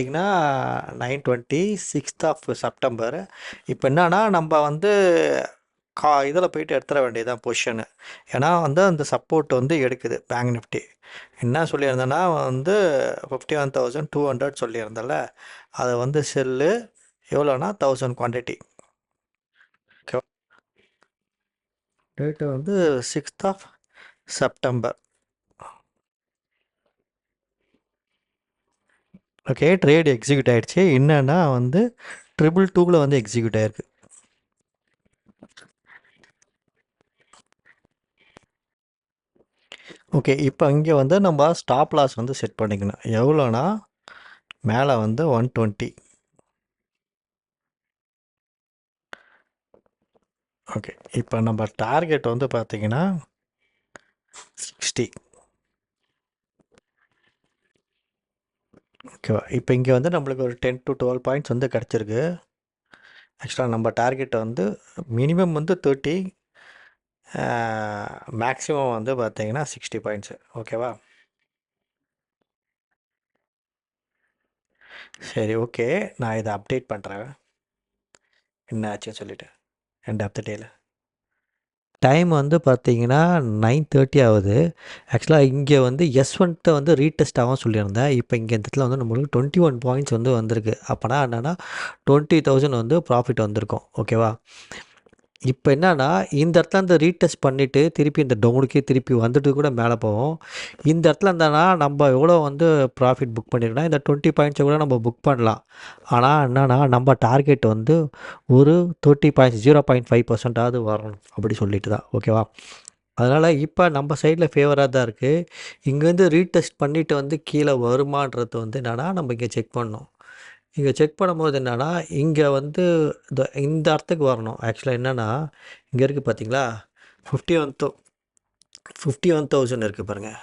பார்த்தீங்கன்னா 9:20 6th of September. இப்போ என்னன்னா நம்ம வந்து இதில் போயிட்டு எடுத்துட வேண்டியதுதான் பொசிஷனு. ஏன்னா வந்து அந்த சப்போர்ட் வந்து எடுக்குது பேங்க் நிஃப்டி. என்ன சொல்லியிருந்தேன்னா வந்து 51,200 சொல்லியிருந்தேன்ல, அதை வந்து செல்லு எவ்வளோனா 1000 குவான்டிட்டி. ஓகே, டேட்டு வந்து 6th of September. Okay, trade execute ஆகிடுச்சு. என்னன்னா வந்து 222 வந்து எக்ஸிக்யூட் ஆகிருக்கு. ஓகே, இப்போ இங்கே வந்து நம்ம ஸ்டாப் லாஸ் வந்து செட் பண்ணிக்கணும். எவ்வளோனா மேலே வந்து 120. ஓகே, இப்போ நம்ம டார்கெட் வந்து பார்த்தீங்கன்னா 60. ஓகேவா? இப்போ இங்கே வந்து நம்மளுக்கு ஒரு 10 to 12 பாயிண்ட்ஸ் வந்து கிடச்சிருக்கு. ஆக்சுவலாக நம்ம டார்கெட்டை வந்து மினிமம் வந்து 30, மேக்ஸிமம் வந்து பார்த்தீங்கன்னா 60 பாயிண்ட்ஸு. ஓகேவா? சரி, ஓகே, நான் இதை அப்டேட் பண்ணுறேன் என்ன ஆச்சுன்னு சொல்லிவிட்டு எண்ட் ஆஃப் த டேயில். டைம் வந்து பார்த்தீங்கன்னா 9:30 ஆகுது. ஆக்சுவலாக இங்கே வந்து S1 வந்து ரீடெஸ்ட் ஆகும் சொல்லியிருந்தேன். இப்போ இங்கே இந்த இடத்துல வந்து நம்மளுக்கு 21 பாயிண்ட்ஸ் வந்து வந்திருக்கு. அப்போனா என்னென்னா 20,000 வந்து ப்ராஃபிட் வந்திருக்கும். ஓகேவா? இப்போ என்னன்னா இந்த இடத்துல இந்த ரீடெஸ்ட் பண்ணிவிட்டு திருப்பி இந்த டவுனுக்கே திருப்பி வந்துட்டு கூட மேலே போவோம். இந்த இடத்துல இருந்தோன்னா நம்ம எவ்வளோ வந்து ப்ராஃபிட் புக் பண்ணியிருக்கோம்னா இந்த 20 பாயிண்ட்ஸை கூட நம்ம புக் பண்ணலாம். ஆனால் என்னென்னா நம்ம டார்கெட் வந்து ஒரு 30 பாயிண்ட்ஸ் 0.5% வரணும் அப்படி சொல்லிட்டு தான். ஓகேவா? அதனால் இப்போ நம்ம சைடில் ஃபேவராக தான் இருக்குது. இங்கேருந்து ரீடெஸ்ட் பண்ணிவிட்டு வந்து கீழே வருமானது வந்து என்னென்னா நம்ம இங்கே செக் பண்ணணும். இங்கே செக் பண்ணும்போது என்னென்னா இங்கே வந்து இந்த இடத்துக்கு வரணும். ஆக்சுவலாக என்னென்னா இங்கே இருக்குது பார்த்தீங்களா, 51,000 இருக்குது பாருங்கள்.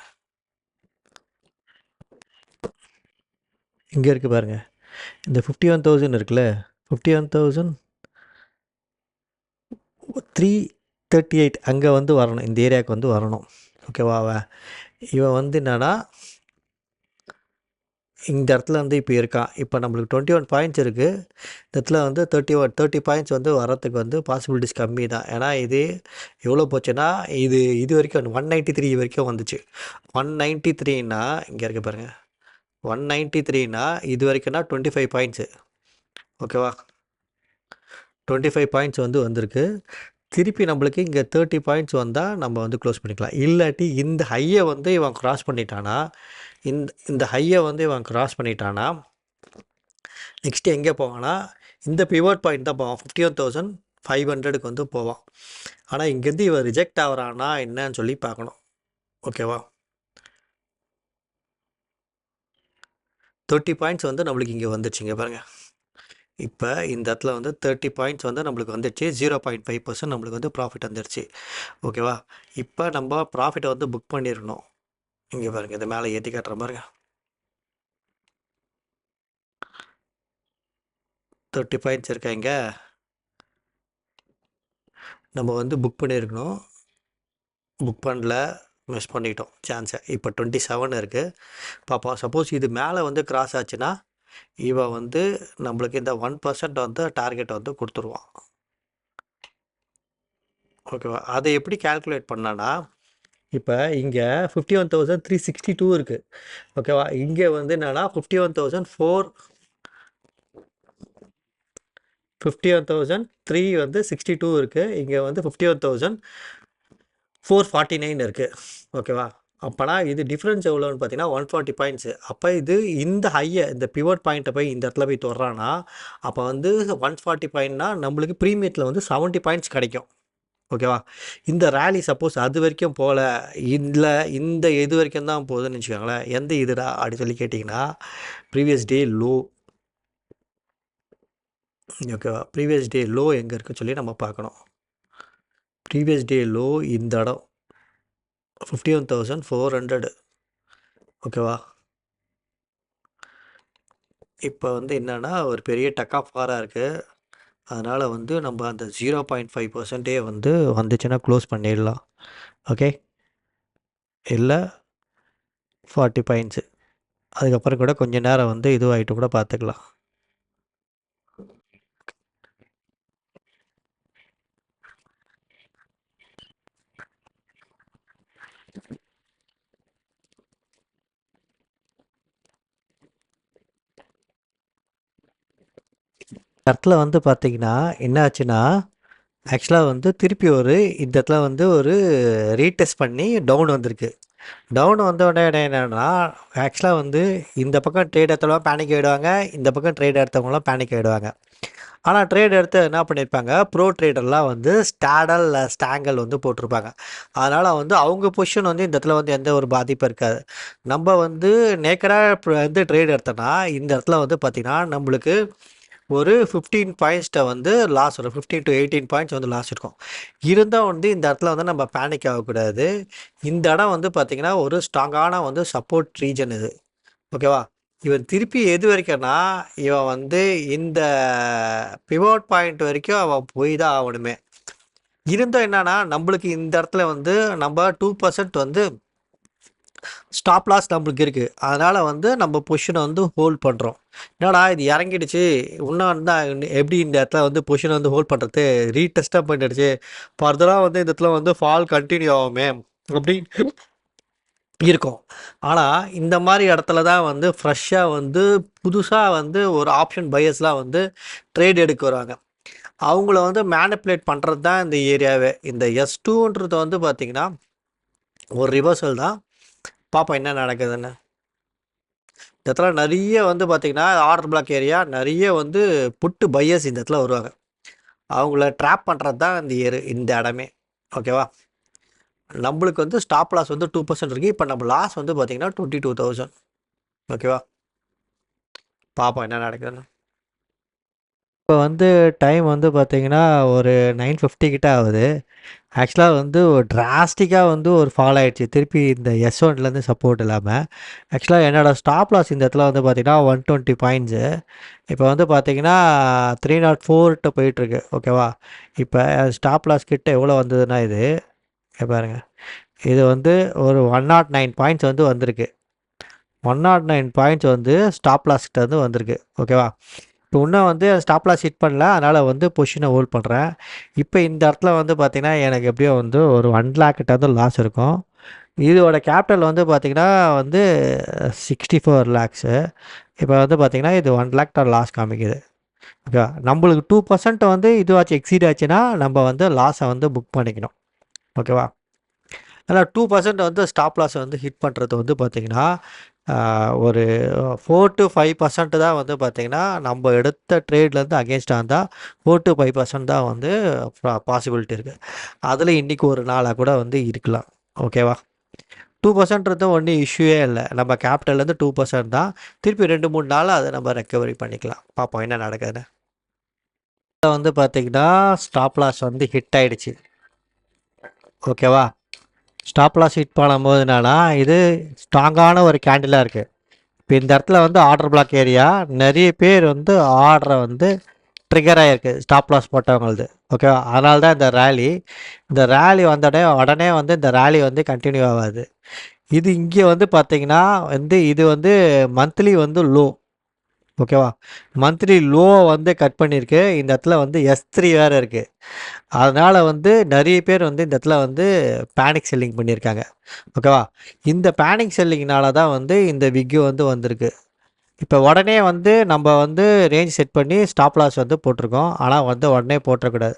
இங்கே இருக்குது பாருங்கள், இந்த 51,000 இருக்குல்ல, 51,338 அங்கே வந்து வரணும். இந்த ஏரியாவுக்கு வந்து வரணும். ஓகேவா? இவன் வந்து என்னென்னா இந்த இடத்துல வந்து இப்போ இருக்கான். இப்போ நம்மளுக்கு 21 பாயிண்ட்ஸ் இருக்குது. இந்த இடத்துல வந்து 30 பாயிண்ட்ஸ் வந்து வரத்துக்கு வந்து பாசிபிலிட்டிஸ் கம்மி தான். ஏன்னா இது எவ்வளோ போச்சுன்னா இது வரைக்கும் 193 வரைக்கும் வந்துச்சு. 193னா இங்கே இருக்க பாருங்கள், 193னா இது வரைக்கும்னா 25 பாயிண்ட்ஸு. ஓகேவா? 25 பாயிண்ட்ஸ் வந்து வந்திருக்கு. திருப்பி நம்மளுக்கு இங்கே 30 பாயிண்ட்ஸ் வந்தால் நம்ம வந்து க்ளோஸ் பண்ணிக்கலாம். இல்லாட்டி இந்த ஹையை வந்து இவன் க்ராஸ் பண்ணிட்டானா, இந்த ஹையை வந்து இவன் க்ராஸ் பண்ணிட்டானா நெக்ஸ்ட்டு எங்கே போவான்னா இந்த பிவோட் பாயிண்ட் தான் போவான். 51,500க்கு வந்து போவான். ஆனால் இங்கேருந்து இவன் ரிஜெக்ட் ஆகிறானா என்னன்னு சொல்லி பார்க்கணும். ஓகேவா? 30 பாயிண்ட்ஸ் வந்து நம்மளுக்கு இங்கே வந்துடுச்சுங்க பாருங்கள். இப்போ இந்த இடத்துல வந்து 30 பாயிண்ட்ஸ் வந்து நம்மளுக்கு வந்துடுச்சு. 0.5% நம்மளுக்கு வந்து ப்ராஃபிட் வந்துடுச்சு. ஓகேவா? இப்போ நம்ம ப்ராஃபிட்டை வந்து புக் பண்ணிடணும். இங்கே பாருங்கள், இந்த மேலே ஏற்றி காட்டுற பாருங்க, 30 பாயிண்ட்ஸ் இருக்கா இங்கே. நம்ம வந்து புக் பண்ணியிருக்கணும், புக் பண்ணல, மிஸ் பண்ணிட்டோம் சான்ஸை. இப்போ 27 இருக்குது பார்ப்போம். சப்போஸ் இது மேலே வந்து கிராஸ் ஆச்சுன்னா இவன் வந்து நம்மளுக்கு இந்த 1% வந்து டார்கெட் வந்து கொடுத்துருவான். ஓகேவா? அதை எப்படி கேல்குலேட் பண்ணான்னா இப்போ இங்கே 51,362 இருக்குது. ஓகேவா? இங்கே வந்து என்னென்னா 51,3 வந்து 62 இருக்குது. இங்கே வந்து 51,449 இருக்குது. ஓகேவா? அப்போனா இது டிஃப்ரென்ஸ் எவ்வளோன்னு பார்த்தீங்கன்னா 140 பாயிண்ட்ஸு. அப்போ இது இந்த ஹையை இந்த பிவோட் பாயிண்ட்டை போய் இந்த இடத்துல போய் தொடுறான்னா அப்போ வந்து 140 பாயிண்ட்னா நம்மளுக்கு ப்ரீமியத்தில் வந்து 70 பாயிண்ட்ஸ் கிடைக்கும். ஓகேவா? இந்த ரேலி சப்போஸ் அது வரைக்கும் போகல, இல்லை இந்த இது வரைக்கும் தான் போகுதுன்னு வச்சுக்கோங்களேன், எந்த இதுடா அப்படி சொல்லி கேட்டிங்கன்னா ப்ரீவியஸ் டே லோ. ஓகேவா? ப்ரீவியஸ் டே லோ எங்கே இருக்குன்னு சொல்லி நம்ம பார்க்கணும். ப்ரீவியஸ் டே லோ இந்த இடம் 51,400. ஓகேவா? இப்போ வந்து என்னென்னா ஒரு பெரிய டக் ஆஃப் வாராக இருக்குது. அதனால் வந்து நம்ம அந்த 0.5% வந்து வந்துச்சுன்னா க்ளோஸ் பண்ணிடலாம். ஓகே, இல்லை 40 பாயிண்ட்ஸு அதுக்கப்புறம் கூட கொஞ்ச நேரம் வந்து இதுவாகிட்டு கூட பார்த்துக்கலாம். இடத்துல வந்து பார்த்தீங்கன்னா என்ன ஆச்சுன்னா, ஆக்சுவலாக வந்து திருப்பி இந்த இடத்துல வந்து ஒரு ரீடெஸ்ட் பண்ணி டவுன் வந்திருக்கு. டவுன் வந்த உடனே என்னென்னா, ஆக்சுவலாக வந்து இந்த பக்கம் ட்ரேட் எடுத்தவங்களாம் பேனிக் ஆகிடுவாங்க, இந்த பக்கம் ட்ரேட் எடுத்தவங்களாம் பேனிக் ஆகிடுவாங்க. ஆனால் ட்ரேட் எடுத்து என்ன பண்ணியிருப்பாங்க, ப்ரோ ட்ரேடர்லாம் வந்து ஸ்டாடல் ஸ்டாங்கல் வந்து போட்டிருப்பாங்க. அதனால் வந்து அவங்க பொசிஷன் வந்து இந்த இடத்துல வந்து எந்த ஒரு பாதிப்பும் இருக்காது. நம்ம வந்து நேக்கடாக வந்து ட்ரேட் எடுத்தோன்னா இந்த இடத்துல வந்து பார்த்திங்கன்னா நம்மளுக்கு ஒரு 15 பாயிண்ட்ஸ்ட்ட வந்து லாஸ் வரும். 15 to 18 பாயிண்ட்ஸ் வந்து லாஸ் இருக்கும். இருந்தால் வந்து இந்த இடத்துல வந்து நம்ம பேனிக் ஆகக்கூடாது. இந்த இடம் வந்து பார்த்திங்கன்னா ஒரு ஸ்ட்ராங்கான வந்து சப்போர்ட் ரீஜன் இது. ஓகேவா? இவன் திருப்பி எது வரைக்கும்னா, இவன் வந்து இந்த பிவோட் பாயிண்ட் வரைக்கும் அவன் போய் தான் ஆகணுமே. இருந்தும் என்னன்னா, நம்மளுக்கு இந்த இடத்துல வந்து நம்ம 2% வந்து ஸ்டாப் லாஸ் நம்மளுக்கு இருக்குது. அதனால் வந்து நம்ம பொசிஷனை வந்து ஹோல்ட் பண்ணுறோம். என்னடா இது இறங்கிடுச்சு, இன்னும் தான் எப்படி இந்த இடத்துல வந்து பொசிஷனை வந்து ஹோல்ட் பண்ணுறது, ரீடெஸ்ட்டாக பண்ணிடுச்சு, ஃபர்தராக வந்து இந்த இடத்துல வந்து ஃபால் கண்டினியூ ஆகுமே அப்படின்னு இருக்கும். ஆனால் இந்த மாதிரி இடத்துல தான் வந்து ஃப்ரெஷ்ஷாக வந்து புதுசாக வந்து ஒரு ஆப்ஷன் பையர்ஸ்லாம் வந்து ட்ரேட் எடுக்க வருவாங்க. அவங்கள வந்து மேனிப்புலேட் பண்ணுறது தான் இந்த ஏரியாவே. இந்த S2ன்றது வந்து பார்த்திங்கன்னா ஒரு ரிவர்சல் தான். பார்ப்போம் என்ன நடக்குதுன்னு. இந்த இடத்துல நிறைய வந்து பார்த்திங்கன்னா ஆர்டர் பிளாக் ஏரியா நிறைய வந்து புட்டு பையர்ஸ் இந்த இடத்துல வருவாங்க. அவங்கள ட்ராப் பண்ணுறது தான் இந்த இடமே. ஓகேவா? நம்மளுக்கு வந்து ஸ்டாப் லாஸ் வந்து 2% இருக்குது. இப்போ நம்ம லாஸ் வந்து பார்த்திங்கன்னா 22,000. ஓகேவா? பார்ப்போம் என்ன நடக்குதுன்னு. இப்போ வந்து டைம் வந்து பார்த்திங்கன்னா ஒரு 9:50 கிட்ட ஆகுது. ஆக்சுவலாக வந்து ஒரு டிராஸ்டிக்காக வந்து ஒரு ஃபால் ஆகிடுச்சு திருப்பி இந்த S1லேருந்து சப்போர்ட் இல்லாமல். ஆக்சுவலாக என்னோடய ஸ்டாப் லாஸ் இந்த இடத்துல வந்து பார்த்திங்கன்னா 120 பாயிண்ட்ஸு. இப்போ வந்து பார்த்திங்கன்னா 304 போயிட்டுருக்கு. ஓகேவா? இப்போ ஸ்டாப் லாஸ் கிட்ட எவ்வளோ வந்ததுன்னா இது பாருங்கள், இது வந்து ஒரு 109 பாயிண்ட்ஸ் வந்து வந்திருக்கு. 109 பாயிண்ட்ஸ் வந்து ஸ்டாப் லாஸ் கிட்ட வந்து வந்திருக்கு. ஓகேவா? இப்போ இன்னும் வந்து ஸ்டாப் லாஸ் ஹிட் பண்ணல, அதனால் வந்து பொசிஷனை ஹோல்ட் பண்ணுறேன். இப்போ இந்த இடத்துல வந்து பார்த்திங்கன்னா எனக்கு எப்படியோ வந்து ஒரு 1 lakh கிட்ட வந்து லாஸ் இருக்கும். இதோட கேபிட்டல் வந்து பார்த்திங்கன்னா வந்து 64 lakhs. இப்போ வந்து பார்த்திங்கன்னா இது 1 lakh லாஸ் காமிக்குது. ஓகே, நம்மளுக்கு 2% வந்து இதுவாச்சு எக்ஸீட் ஆச்சுன்னா நம்ம வந்து லாஸை வந்து புக் பண்ணிக்கணும். ஓகேவா? ஆனால் 2% வந்து ஸ்டாப் லாஸை வந்து ஹிட் பண்ணுறது வந்து பார்த்திங்கன்னா ஒரு 4 to 5% தான் வந்து பார்த்திங்கன்னா நம்ம எடுத்த ட்ரேட்லேருந்து அகேன்ஸ்டாக இருந்தால் 4 to 5% தான் வந்து பாசிபிலிட்டி இருக்குது. அதில் இன்றைக்கி ஒரு நாளாக கூட வந்து இருக்கலாம். ஓகேவா? 2%ன்றது ஒன்றும் இஷ்யூவே இல்லை. நம்ம கேபிட்டல்லேருந்து 2% தான். திருப்பி 2-3 நாள் அதை நம்ம ரெக்கவரி பண்ணிக்கலாம். பார்ப்போம் என்ன நடக்குதுன்னு. வந்து பார்த்திங்கன்னா ஸ்டாப் லாஸ் வந்து ஹிட் ஆகிடுச்சு. ஓகேவா? ஸ்டாப் லாஸ் ஹிட் பண்ணும்போது என்னன்னா இது ஸ்ட்ராங்கான ஒரு கேண்டிலாக இருக்குது. இப்போ இந்த இடத்துல வந்து ஆர்டர் பிளாக் ஏரியா நிறைய பேர் வந்து ஆர்டரை வந்து ட்ரிகர் ஆகிருக்கு ஸ்டாப் லாஸ் போட்டவங்களது. ஓகேவா? அதனால தான் இந்த ரேலி வந்த உடனே வந்து இந்த ரேலி வந்து கண்டினியூ ஆகாது. இது இங்கே வந்து பார்த்திங்கன்னா வந்து இது வந்து மந்த்லி வந்து லோ. ஓகேவா? மந்த்லி லோவை வந்து கட் பண்ணியிருக்கு. இந்த இடத்துல வந்து S3 வேறு இருக்குது. அதனால் வந்து நிறைய பேர் வந்து இந்த இடத்துல வந்து பேனிக் செல்லிங் பண்ணியிருக்காங்க. ஓகேவா? இந்த பேனிக் செல்லிங்னால தான் வந்து இந்த விக்கு வந்து வந்திருக்கு. இப்போ உடனே வந்து நம்ம வந்து ரேஞ்ச் செட் பண்ணி ஸ்டாப் லாஸ் வந்து போட்டிருக்கோம். ஆனால் வந்து உடனே போட்டக்கூடாது.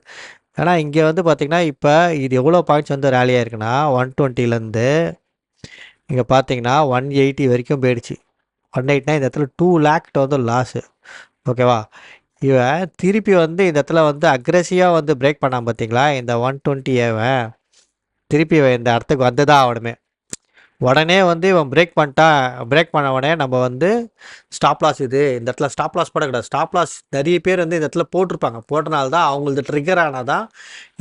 ஏன்னா இங்கே வந்து பார்த்திங்கன்னா இப்போ இது எவ்வளோ பாயிண்ட்ஸ் வந்து ரேலி ஆயிருக்குன்னா 120லேருந்து இங்கே பார்த்தீங்கன்னா 180 வரைக்கும் போயிடுச்சு. 180னா இந்த இடத்துல 2 lakh வந்து லாஸு. ஓகேவா? இவன் திருப்பி வந்து இந்த இடத்துல வந்து அக்ரெசிவாக வந்து பிரேக் பண்ணான் பார்த்தீங்களா, இந்த 120 திருப்பி இந்த இடத்துக்கு வந்து தான் ஆகணுமே. உடனே வந்து இவன் பிரேக் பண்ண உடனே நம்ம வந்து ஸ்டாப் லாஸ் இந்த இடத்துல ஸ்டாப் லாஸ் போடக்கூடாது. ஸ்டாப் லாஸ் நிறைய பேர் வந்து இந்த இடத்துல போட்டிருப்பாங்க. போட்டனால தான் அவங்களது ட்ரிகர் ஆனால் தான்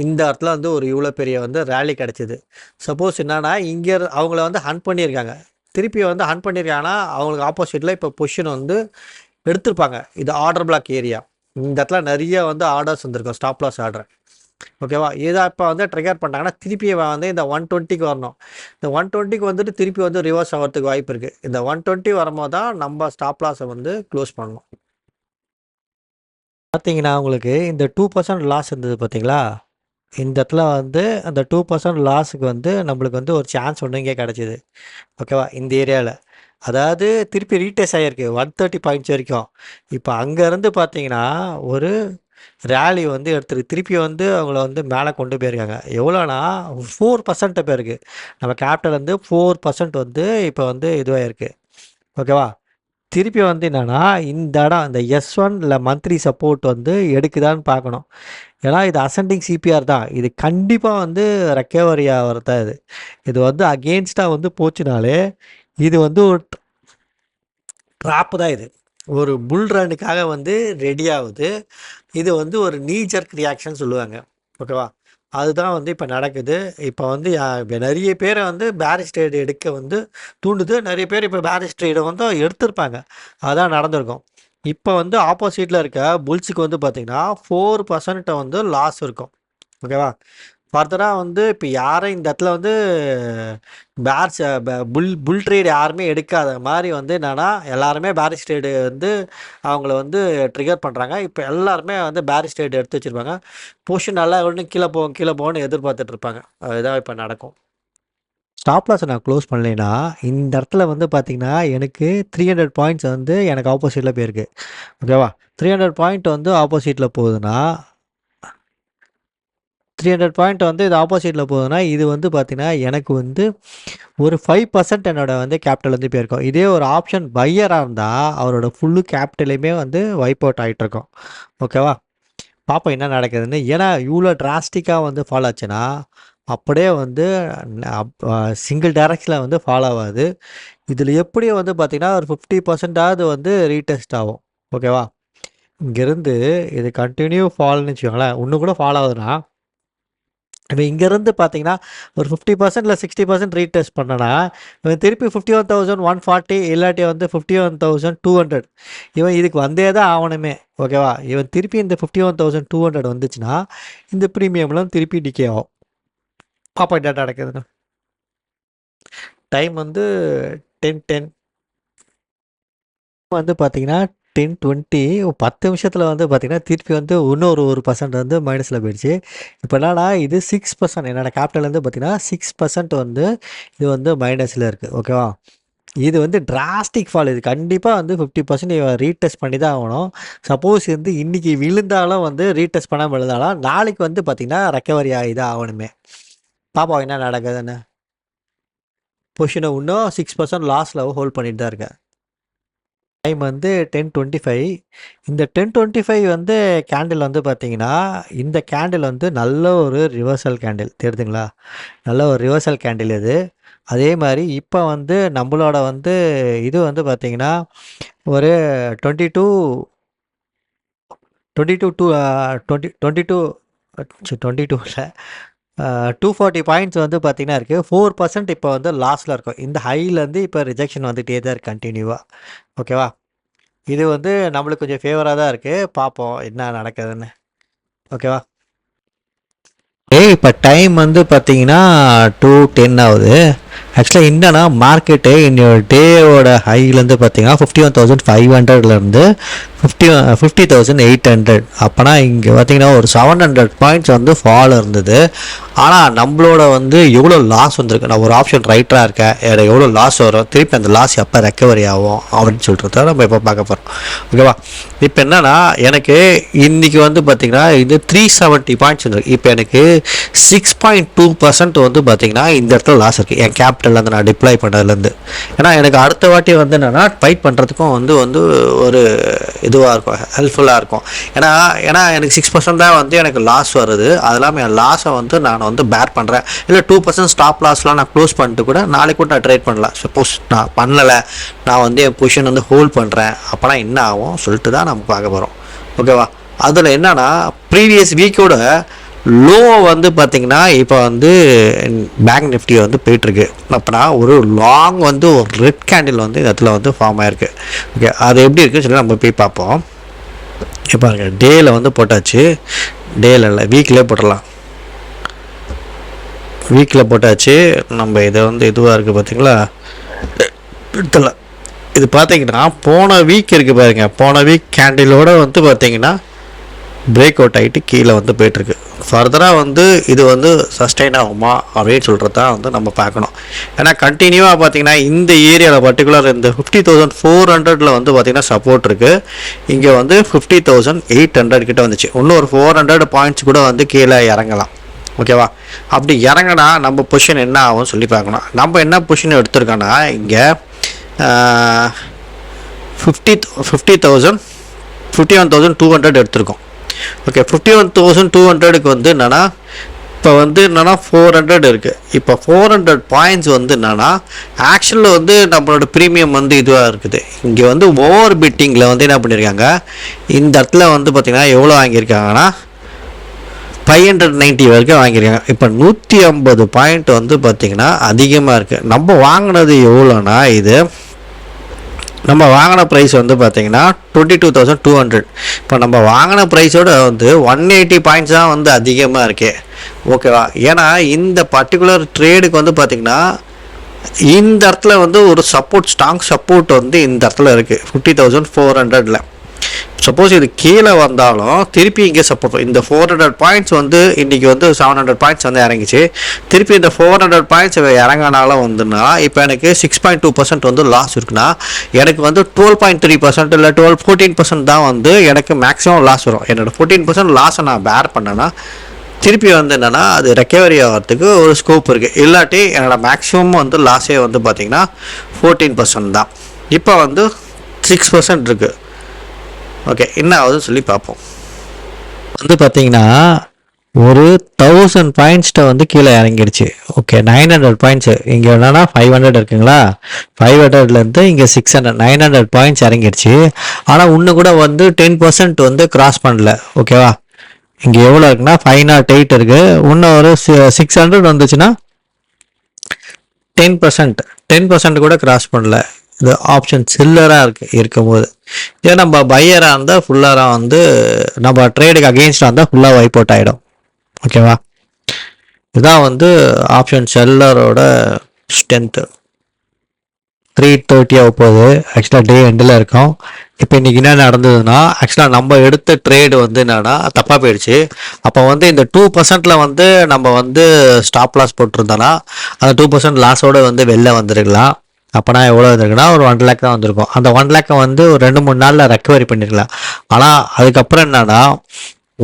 இந்த இடத்துல வந்து ஒரு இவ்வளோ பெரிய வந்து ரேலி கிடச்சிது. சப்போஸ் என்னன்னா இங்கே அவங்கள வந்து ஹண்ட் பண்ணியிருக்காங்க, திருப்பி வந்து ஹண்ட் பண்ணியிருக்காங்கன்னா அவங்களுக்கு ஆப்போசிட்டில் இப்போ பொசிஷன் வந்து எடுத்திருப்பாங்க. இது ஆர்டர் பிளாக் ஏரியா. இந்த இடத்துல நிறைய வந்து ஆர்டர்ஸ் வந்திருக்கும், ஸ்டாப் லாஸ் ஆர்டர். ஓகேவா? இதை இப்போ வந்து ட்ரிகர் பண்ணிட்டாங்கன்னா திருப்பி வந்து இந்த 120க்கு வரணும். இந்த 120க்கு வந்துட்டு திருப்பி வந்து ரிவர்ஸ் ஆகிறதுக்கு வாய்ப்பு இருக்குது. இந்த 120 வரும்போது தான் நம்ம ஸ்டாப் லாஸை வந்து க்ளோஸ் பண்ணணும். பார்த்தீங்கன்னா உங்களுக்கு இந்த 2% லாஸ் இருந்தது பார்த்தீங்களா? இந்த இடத்துல வந்து அந்த 2% லாஸுக்கு வந்து நம்மளுக்கு வந்து ஒரு சான்ஸ் ஒன்று இங்கே கிடச்சிது. ஓகேவா? இந்த ஏரியாவில் அதாவது திருப்பி ரீட்டேஸ் ஆகிருக்கு 130 பாயிண்ட்ஸ் வரைக்கும். இப்போ அங்கேருந்து பார்த்தீங்கன்னா ஒரு ரேலி வந்து எடுத்துருக்கு திருப்பி வந்து அவங்கள வந்து மேலே கொண்டு போயிருக்காங்க. எவ்வளோனா 4% போயிருக்கு. நம்ம கேபிட்டல் வந்து 4% வந்து இப்போ வந்து இதுவாகிருக்கு. ஓகேவா? திருப்பி வந்து என்னென்னா இந்த இடம் இந்த S1 இல்லை மந்த்லி சப்போர்ட் வந்து எடுக்குதான்னு பார்க்கணும். ஏன்னா இது அசெண்டிங் சிபிஆர் தான். இது கண்டிப்பாக வந்து ரெக்கவரி ஆகிறது தான் இது. இது வந்து அகெயின்ஸ்டாக வந்து போச்சுனாலே இது வந்து ஒரு ட்ராப்பு தான். இது ஒரு புல் ரன்னுக்காக வந்து ரெடி ஆகுது. இது வந்து ஒரு நீ ஜர்க் ரியாக்ஷன் சொல்லுவாங்க. ஓகேவா? அதுதான் வந்து இப்போ நடக்குது. இப்போ வந்து நிறைய பேரை வந்து பேரிஷ் ட்ரேடு எடுக்க வந்து தூண்டுது. நிறைய பேர் இப்போ பேரிஷ் ட்ரேடை வந்து எடுத்திருப்பாங்க. அதான் நடந்திருக்கும். இப்போ வந்து ஆப்போசிட்டில் இருக்க புல்ஸுக்கு வந்து பார்த்திங்கன்னா 4% வந்து லாஸ் இருக்கும். ஓகேவா? ஃபர்தராக வந்து இப்போ யாரும் இந்த இடத்துல வந்து பேர்ஸ் புல் ட்ரேடு யாருமே எடுக்காத மாதிரி வந்து என்னென்னா எல்லாருமே பேரிஷ் ட்ரேடு வந்து அவங்கள வந்து ட்ரிகர் பண்ணுறாங்க. இப்போ எல்லாருமே வந்து பேரிஷ் ட்ரேடு எடுத்து வச்சுருப்பாங்க. பொசிஷன் நல்லா ஒன்று கீழே போகணும்னு எதிர்பார்த்துட்டு இருப்பாங்க. அதுதான் இப்போ நடக்கும். ஸ்டாப் லாஸை நான் க்ளோஸ் பண்ணலைன்னா இந்த இடத்துல வந்து பார்த்திங்கன்னா எனக்கு 300 பாயிண்ட்ஸ் வந்து எனக்கு ஆப்போசிட்டில் போயிருக்கு. ஓகேவா? 300 பாயிண்ட் வந்து ஆப்போசிட்டில் போகுதுன்னா 300 பாயிண்ட் வந்து இது ஆப்போசிட்டில் போகுதுன்னா இது வந்து பார்த்திங்கன்னா எனக்கு வந்து ஒரு 5% என்னோட வந்து கேபிட்டல் வந்து போயிருக்கும். இதே ஒரு ஆப்ஷன் பையராக இருந்தால் அவரோட ஃபுல்லு கேபிட்டலையுமே வந்து வைப் அவுட் ஆகிட்ருக்கோம். ஓகேவா? பார்ப்போம் என்ன நடக்குதுன்னு. ஏன்னா இவ்வளோ டிராஸ்டிக்காக வந்து ஃபாலோ ஆச்சுன்னா அப்படியே வந்து சிங்கிள் டைரக்ஷனில் வந்து ஃபாலோ ஆகாது. இதில் எப்படியும் வந்து பார்த்திங்கன்னா ஒரு 50%ஆவது வந்து ரீடெஸ்ட் ஆகும். ஓகேவா? இங்கேருந்து இது கண்டினியூ ஃபால்னு வச்சுக்கோங்களேன். இன்னும் கூட ஃபாலோ ஆகுதுன்னா இப்போ இங்கேருந்து பார்த்தீங்கன்னா ஒரு 50% இல்லை 60% ரீடெஸ்ட் பண்ணனா இவன் திருப்பி 51,140 இல்லாட்டி வந்து 51,200 இவன் இதுக்கு வந்தே தான் ஆகணுமே. ஓகேவா? இவன் திருப்பி இந்த 51,200 வந்துச்சுன்னா இந்த ப்ரீமியம்லாம் திருப்பி டிகே ஆகும். பாப்பா டேட்டா நடக்குதுன்னு டைம் வந்து 10:10 வந்து பார்த்தீங்கன்னா 10:20 10 நிமிஷத்தில் வந்து பார்த்தீங்கன்னா திருப்பி வந்து இன்னொரு 1% வந்து மைனஸில் போயிடுச்சு. இப்போ என்னன்னா இது 6% என்னோடய கேபிட்டல் வந்து பார்த்தீங்கன்னா 6% வந்து இது வந்து மைனஸில் இருக்குது. ஓகேவா? இது வந்து டிராஸ்டிக் ஃபால். இது கண்டிப்பாக வந்து 50% ரீடெஸ்ட் பண்ணி தான் ஆகணும். சப்போஸ் வந்து இன்றைக்கி விழுந்தாலும் வந்து ரீடெஸ்ட் பண்ணாமல் விழுந்தாலும் நாளைக்கு வந்து பார்த்திங்கன்னா ரெக்கவரி ஆகி தான் ஆகணுமே. பாப்பா என்ன நடக்குதுன்னு. பொசிஷனை இன்னும் 6% லாஸில் ஹோல்ட் பண்ணிட்டு தான் இருக்கேன். டைம் வந்து 10:25 இந்த 10:25 வந்து கேண்டில் வந்து பார்த்தீங்கன்னா இந்த கேண்டில் வந்து நல்ல ஒரு ரிவர்சல் கேண்டில் தெரியுதுங்களா? நல்ல ஒரு ரிவர்சல் கேண்டில் இது. அதே மாதிரி இப்போ வந்து நம்மளோட வந்து இது வந்து பார்த்தீங்கன்னா ஒரு 22 22 டூ 22 22 240 பாயிண்ட்ஸ் வந்து பார்த்தீங்கன்னா இருக்குது. 4% இப்போ வந்து லாஸில் இருக்கும். இந்த ஹைலேருந்து இப்போ ரிஜெக்ஷன் வந்துகிட்டே தான் இருக்குது கண்டினியூவாக. ஓகேவா? இது வந்து நம்மளுக்கு கொஞ்சம் ஃபேவராக தான் இருக்குது. பார்ப்போம் என்ன நடக்குதுன்னு. ஓகேவா? இப்போ டைம் வந்து பார்த்தீங்கன்னா 2:10 ஆகுது. ஆக்சுவலாக என்னன்னா மார்க்கெட்டு இன்னொரு டேவோட ஹைலேருந்து பார்த்தீங்கன்னா 51,500லேருந்து 50,800 அப்போனா இங்கே பார்த்தீங்கன்னா ஒரு 700 பாயிண்ட்ஸ் வந்து ஃபால் இருந்தது. ஆனால் நம்மளோட வந்து எவ்வளோ லாஸ் வந்திருக்கு. நான் ஒரு ஆப்ஷன் ரைட்டராக இருக்கேன். எனக்கு எவ்வளோ லாஸ் வரும், திருப்பி அந்த லாஸ் எப்போ ரெக்கவரி ஆகும் அப்படின்னு சொல்கிறத நம்ம இப்போ பார்க்க போகிறோம். ஓகேவா? இப்போ என்னென்னா எனக்கு இன்றைக்கி வந்து பார்த்திங்கன்னா இது 370 பாயிண்ட்ஸ் வந்துருக்கு. இப்போ எனக்கு 6.2% வந்து பார்த்திங்கன்னா இந்த இடத்துல லாஸ் இருக்குது என் கேபிட்டல்லேருந்து நான் டிப்ளாய் பண்ணுறதுலேருந்து. ஏன்னா எனக்கு அடுத்த வாட்டி வந்து என்னென்னா ஃபைட் பண்ணுறதுக்கும் வந்து ஒரு இதுவாக இருக்கும், ஹெல்ப்ஃபுல்லாக இருக்கும். ஏன்னா எனக்கு 6% தான் வந்து எனக்கு லாஸ் வருது. அது இல்லாமல் என் லாஸை வந்து நான் வந்து பேர் பண்ணுறேன். இல்லை 2% ஸ்டாப் லாஸ்லாம் நான் க்ளோஸ் பண்ணிட்டு கூட நாளைக்கு கூட நான் ட்ரேட் பண்ணலாம். சப்போஸ் நான் பண்ணலை, நான் வந்து என் பொசிஷன் வந்து ஹோல்ட் பண்ணுறேன், அப்போனா என்ன ஆகும் சொல்லிட்டு தான் நம்ம பார்க்க போகிறோம். ஓகேவா? அதில் என்னன்னா ப்ரீவியஸ் வீக்கோட லோ வந்து பார்த்திங்கன்னா இப்போ வந்து பேங்க் நிஃப்டி வந்து போயிட்டுருக்கு. அப்போனா ஒரு லாங் வந்து ஒரு ரெட் கேண்டில் வந்து இந்த இடத்துல வந்து ஃபார்ம் ஆகிருக்கு. ஓகே, அது எப்படி இருக்குன்னு சொல்லி நம்ம போய் பார்ப்போம். இப்போ டேயில் வந்து போட்டாச்சு, டேயில் இல்லை வீக்லேயே போட்டுடலாம். வீக்கில் போட்டாச்சு. நம்ம இதை வந்து இதுவாக இருக்குது பார்த்தீங்களா, எடுத்துல இது பார்த்தீங்கன்னா போன வீக் இருக்குது பாருங்க, போன வீக் கேண்டிலோட வந்து பார்த்தீங்கன்னா பிரேக் அவுட் ஆகிட்டு கீழே வந்து போயிட்டுருக்கு. ஃபர்தராக வந்து இது வந்து சஸ்டெயின் ஆகுமா அப்படின்னு சொல்கிறது தான் வந்து நம்ம பார்க்கணும். ஏன்னா கண்டினியூவாக பார்த்தீங்கன்னா இந்த ஏரியாவில் பர்டிகுலர் இந்த 50,400 வந்து பார்த்திங்கன்னா சப்போர்ட் இருக்குது. இங்கே வந்து 50,800 கிட்ட வந்துச்சு. இன்னும் ஒரு 400 பாயிண்ட்ஸ் கூட வந்து கீழே இறங்கலாம். ஓகேவா? அப்படி இறங்கினா நம்ம பொசிஷன் என்ன ஆகும் சொல்லி பார்க்கணும். நம்ம என்ன பொசிஷன் எடுத்திருக்கோன்னா இங்கே 51,200 எடுத்திருக்கோம். ஓகே, 51,200க்கு வந்து என்னென்னா இப்போ வந்து என்னென்னா 400 இருக்குது. இப்போ 400 பாயிண்ட்ஸ் வந்து என்னென்னா ஆக்சுவலில் வந்து நம்மளோட ப்ரீமியம் வந்து இதுவாக இருக்குது. இங்கே வந்து ஓவர் பிட்டிங்கில் வந்து என்ன பண்ணியிருக்காங்க, இந்த இடத்துல வந்து பார்த்திங்கன்னா எவ்வளோ வாங்கியிருக்காங்கன்னா 590 வரைக்கும் வாங்கியிருக்காங்க. இப்போ 150 பாயிண்ட் வந்து பார்த்திங்கன்னா அதிகமாக இருக்குது. நம்ம வாங்கினது எவ்வளோனா, இது நம்ம வாங்கின ப்ரைஸ் வந்து பார்த்திங்கன்னா 22,200. இப்போ நம்ம வாங்கின ப்ரைஸோட வந்து 180 பாயிண்ட்ஸ் தான் வந்து அதிகமாக இருக்கே. ஓகேவா? ஏன்னா இந்த பர்டிகுலர் ட்ரேடுக்கு வந்து பார்த்திங்கன்னா இந்த இடத்துல வந்து ஒரு சப்போர்ட், ஸ்ட்ராங் சப்போர்ட் வந்து இந்த இடத்துல இருக்குது 50,400. சப்போஸ் இது கீழே வந்தாலும் திருப்பி இங்கே சப்போர்ட், இந்த 400 பாயிண்ட்ஸ் வந்து இன்றைக்கி வந்து 700 பாயிண்ட்ஸ் வந்து இறங்கிச்சு. திருப்பி இந்த 400 பாயிண்ட்ஸ் இறங்கினாலும் வந்துன்னா இப்போ எனக்கு 6.2% வந்து லாஸ் இருக்குன்னா எனக்கு வந்து 12.3% இல்லை 14% தான் வந்து எனக்கு மேக்ஸிமம் லாஸ் வரும். என்னோடய 14% லாஸை நான் பேர் பண்ணேன்னா திருப்பி வந்து என்னென்னா அது ரெக்கவரி ஆகிறதுக்கு ஒரு ஸ்கோப் இருக்குது. இல்லாட்டி என்னோடய மேக்ஸிமம் வந்து லாஸே வந்து பார்த்திங்கன்னா 14% தான். இப்போ வந்து 6% இருக்குது. ஓகே, என்ன ஆகுதுன்னு சொல்லி பார்ப்போம். வந்து பார்த்தீங்கன்னா ஒரு 1000 பாயிண்ட்ஸ்கிட்ட வந்து கீழே இறங்கிடுச்சு. ஓகே, 900 பாயிண்ட்ஸு இங்கே என்னன்னா 500 இருக்குங்களா, 500லேருந்து இங்கே 600, 900 பாயிண்ட்ஸ் இறங்கிடுச்சு. ஆனால் இன்னும் கூட வந்து 10% வந்து கிராஸ் பண்ணல. ஓகேவா? இங்கே எவ்வளோ இருக்குன்னா 508 இருக்குது. இன்னும் ஒரு 600 வந்துச்சுன்னா 10% கூட கிராஸ் பண்ணல. இது ஆப்ஷன் செல்லராக இருக்கும்போது, இதே நம்ம பையராக இருந்தால் ஃபுல்லாக வந்து நம்ம ட்ரேடுக்கு அகெயின்ஸ்டாக இருந்தால் ஃபுல்லாக வைப் அவுட் ஆகிடும். ஓகேவா? இதுதான் வந்து ஆப்ஷன் செல்லரோட ஸ்ட்ரென்த்து. 3:30 ஆக போகுது. ஆக்சுவலாக டே எண்டில் இருக்கும். இப்போ இன்றைக்கி என்ன நடந்ததுன்னா, ஆக்சுவலாக நம்ம எடுத்த ட்ரேடு வந்து என்னென்னா தப்பாக போயிடுச்சு. அப்போ வந்து இந்த 2%ல் வந்து நம்ம வந்து ஸ்டாப் லாஸ் போட்டிருந்தோன்னா அந்த 2% லாஸோடு வந்து வெளில வந்துருக்கலாம். அப்போனா எவ்வளோ வந்துருக்குன்னா ஒரு 1 lakh தான் வந்திருக்கும். அந்த 1 lakh வந்து ஒரு 2-3 நாளில் ரெக்கவரி பண்ணிருக்கலாம். ஆனால் அதுக்கப்புறம் என்னன்னா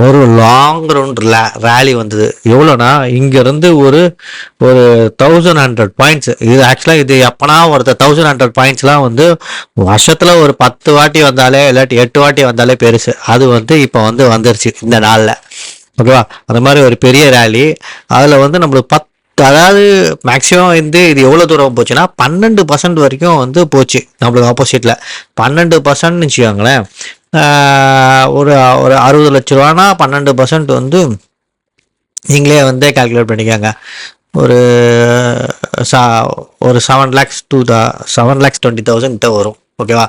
ஒரு லாங் ரவுண்ட் ரேலி வந்தது. எவ்வளோனா இங்கேருந்து ஒரு 1100 பாயிண்ட்ஸ். இது ஆக்சுவலாக இது எப்போனா ஒருத்தர் 1100 பாயிண்ட்ஸ்லாம் வந்து வருஷத்தில் ஒரு 10 வாட்டி வந்தாலே இல்லாட்டி 8 வாட்டி வந்தாலே பெருசு. அது வந்து இப்போ வந்து வந்துருச்சு இந்த நாளில். ஓகேவா? அந்த மாதிரி ஒரு பெரிய ரேலி. அதில் வந்து நம்மளுக்கு அதாவது மேக்ஸிமம் வந்து இது எவ்வளோ தூரம் போச்சுன்னா 12% வரைக்கும் வந்து போச்சு நம்மளுக்கு ஆப்போசிட்டில். 12% வச்சுக்கோங்களேன். ஒரு 60 லட்ச ரூபானா 12% வந்து நீங்களே வந்து கால்குலேட் பண்ணிக்கோங்க. ஒரு 7,20,000 வரும். ஓகேவா?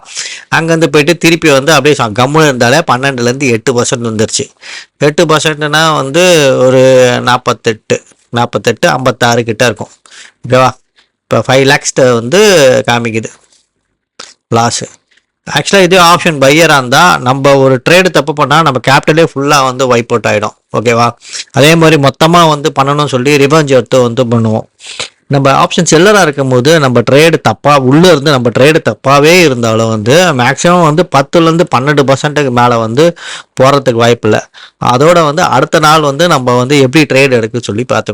அங்கேருந்து போயிட்டு திருப்பி வந்து அப்படியே கம்முன்னு இருந்தாலே 12லேருந்து 8% வந்துருச்சு. 8%னா வந்து ஒரு 48-56 கிட்ட இருக்கும். ஓகேவா? இப்போ 5 lakhs வந்து காமிக்குது லாஸு. ஆக்சுவலாக இதே ஆப்ஷன் பையராக இருந்தால் நம்ம ஒரு ட்ரேடு தப்பு பண்ணால் நம்ம கேபிட்டலே ஃபுல்லாக வந்து வைப் அவுட் ஆகிடும். ஓகேவா? அதே மாதிரி மொத்தமாக வந்து பண்ணணும்னு சொல்லி ரிவெஞ்ச் எடுத்து வந்து பண்ணுவோம். நம்ம ஆப்ஷன் செல்லராக இருக்கும் போது நம்ம ட்ரேடு தப்பாக உள்ளே இருந்து நம்ம ட்ரேடு தப்பாகவே இருந்தாலும் வந்து மேக்ஸிமம் வந்து 10லேருந்து 12% மேலே வந்து போகிறதுக்கு வாய்ப்பு இல்லை. அதோட வந்து அடுத்த நாள் வந்து நம்ம வந்து எப்படி ட்ரேட் எடுக்க சொல்லி பார்த்துக்கணும்.